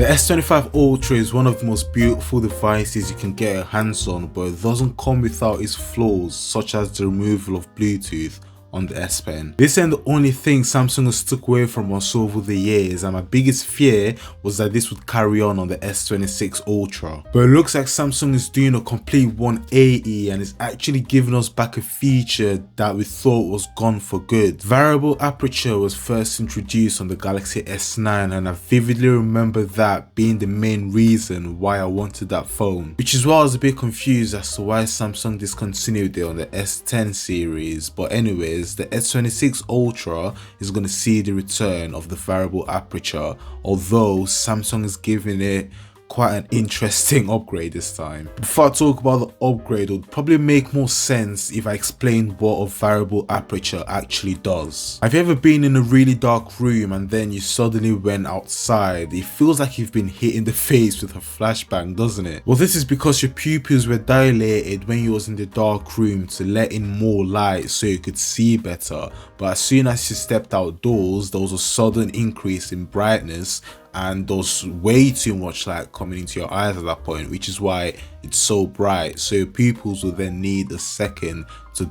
The S25 Ultra is one of the most beautiful devices you can get your hands on, but it doesn't come without its flaws, such as the removal of Bluetooth on the S Pen. This ain't the only thing Samsung has stuck away from us over the years, and my biggest fear was that this would carry on the S26 Ultra. But it looks like Samsung is doing a complete 180 and is actually giving us back a feature that we thought was gone for good. Variable aperture was first introduced on the Galaxy S9, and I vividly remember that being the main reason why I wanted that phone, which is why I was a bit confused as to why Samsung discontinued it on the S10 series. But anyways, the S26 Ultra is going to see the return of the variable aperture, although Samsung is giving it quite an interesting upgrade this time. Before I talk about the upgrade, it would probably make more sense if I explained what a variable aperture actually does. Have you ever been in a really dark room and then you suddenly went outside? It feels like you've been hit in the face with a flashbang, doesn't it? Well, this is because your pupils were dilated when you was in the dark room to let in more light so you could see better, but as soon as you stepped outdoors, there was a sudden increase in brightness and there's way too much light coming into your eyes at that point, which is why it's so bright. So your pupils will then need a second to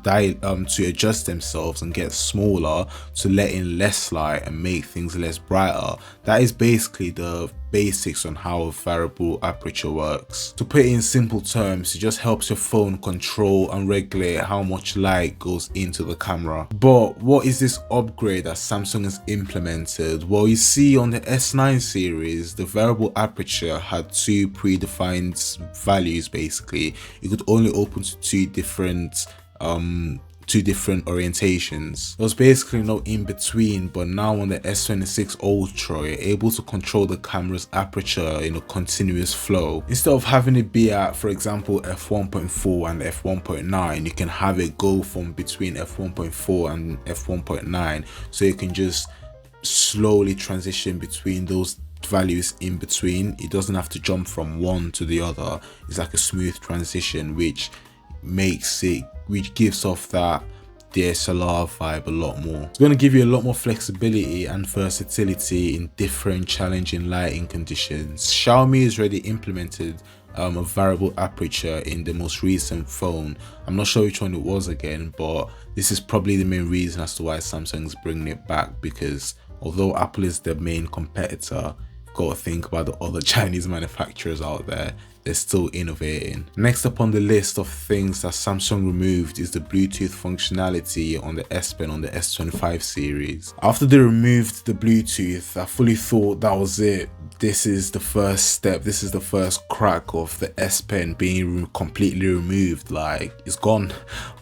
adjust themselves and get smaller to let in less light and make things less brighter. That is basically the basics on how a variable aperture works. To put it in simple terms, it just helps your phone control and regulate how much light goes into the camera. But what is this upgrade that Samsung has implemented? Well, you see, on the S9 series, the variable aperture had two predefined values. Basically, it could only open to two different orientations. There was basically no in between, but now on the S26 Ultra, you're able to control the camera's aperture in a continuous flow. Instead of having it be at, for example, f1.4 and f1.9, you can have it go from between f1.4 and f1.9, so you can just slowly transition between those values in between. It doesn't have to jump from one to the other. It's like a smooth transition, which gives off that DSLR vibe a lot more. It's going to give you a lot more flexibility and versatility in different challenging lighting conditions. Xiaomi has already implemented a variable aperture in the most recent phone. I'm not sure which one it was again, but this is probably the main reason as to why Samsung's bringing it back, because although Apple is the main competitor, you've got to think about the other Chinese manufacturers out there. They're still innovating. Next up on the list of things that Samsung removed is the Bluetooth functionality on the S Pen on the S25 series. After they removed the Bluetooth, I fully thought that was it. This is the first step, this is the first crack of the S Pen being completely removed, like it's gone.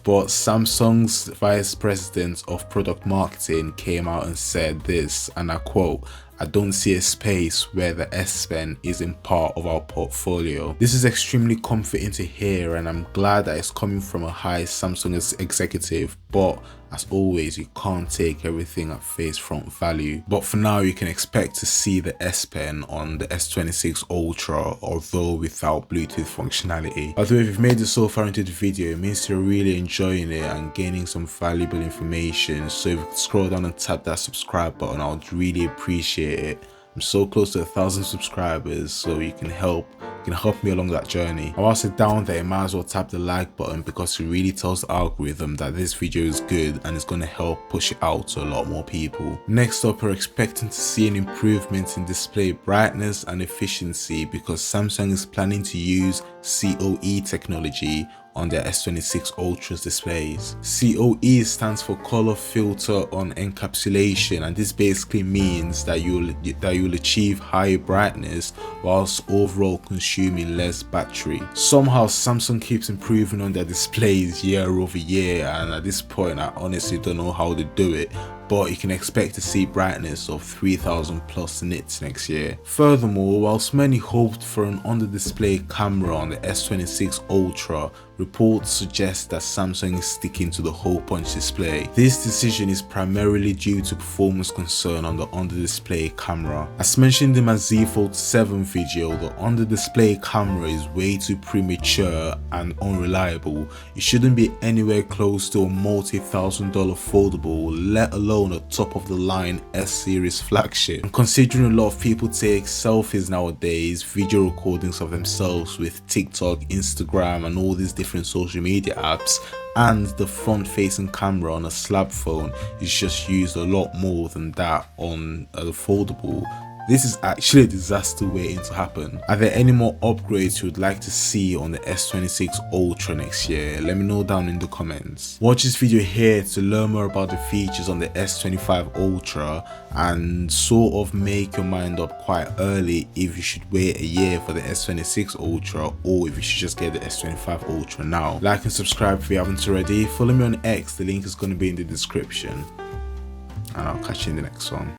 But Samsung's vice president of product marketing came out and said this, and I quote, "I don't see a space where the S Pen isn't part of our portfolio." This is extremely comforting to hear, and I'm glad that it's coming from a high Samsung executive, but as always, you can't take everything at face front value. But for now, you can expect to see the S Pen on the S26 Ultra, although without Bluetooth functionality. By the way, if you've made it so far into the video, it means you're really enjoying it and gaining some valuable information. So if you could scroll down and tap that subscribe button, I would really appreciate it. I'm so close to 1,000 subscribers, so you can help me along that journey. And whilst you're down there, you might as well tap the like button, because it really tells the algorithm that this video is good and it's going to help push it out to a lot more people. Next up, we're expecting to see an improvement in display brightness and efficiency, because Samsung is planning to use COE technology on their S26 Ultra's displays. COE stands for color filter on encapsulation, and this basically means that you'll achieve higher brightness whilst overall consuming less battery. Somehow Samsung keeps improving on their displays year over year, and at this point I honestly don't know how they do it, but you can expect to see brightness of 3000 plus nits next year. Furthermore, whilst many hoped for an under-display camera on the S26 Ultra, reports suggest that Samsung is sticking to the hole punch display. This decision is primarily due to performance concern on the under-display camera. As mentioned in my Z Fold 7 video, the under-display camera is way too premature and unreliable. It shouldn't be anywhere close to a multi-$1,000 foldable, let alone a top-of-the-line S-series flagship. And considering a lot of people take selfies nowadays, video recordings of themselves with TikTok, Instagram and all these different social media apps, and the front-facing camera on a slab phone is just used a lot more than that on a foldable, this is actually a disaster waiting to happen. Are there any more upgrades you would like to see on the S26 Ultra next year? Let me know down in the comments. Watch this video here to learn more about the features on the S25 Ultra and sort of make your mind up quite early if you should wait a year for the S26 Ultra or if you should just get the S25 Ultra now. Like and subscribe if you haven't already. Follow me on X, the link is going to be in the description. And I'll catch you in the next one.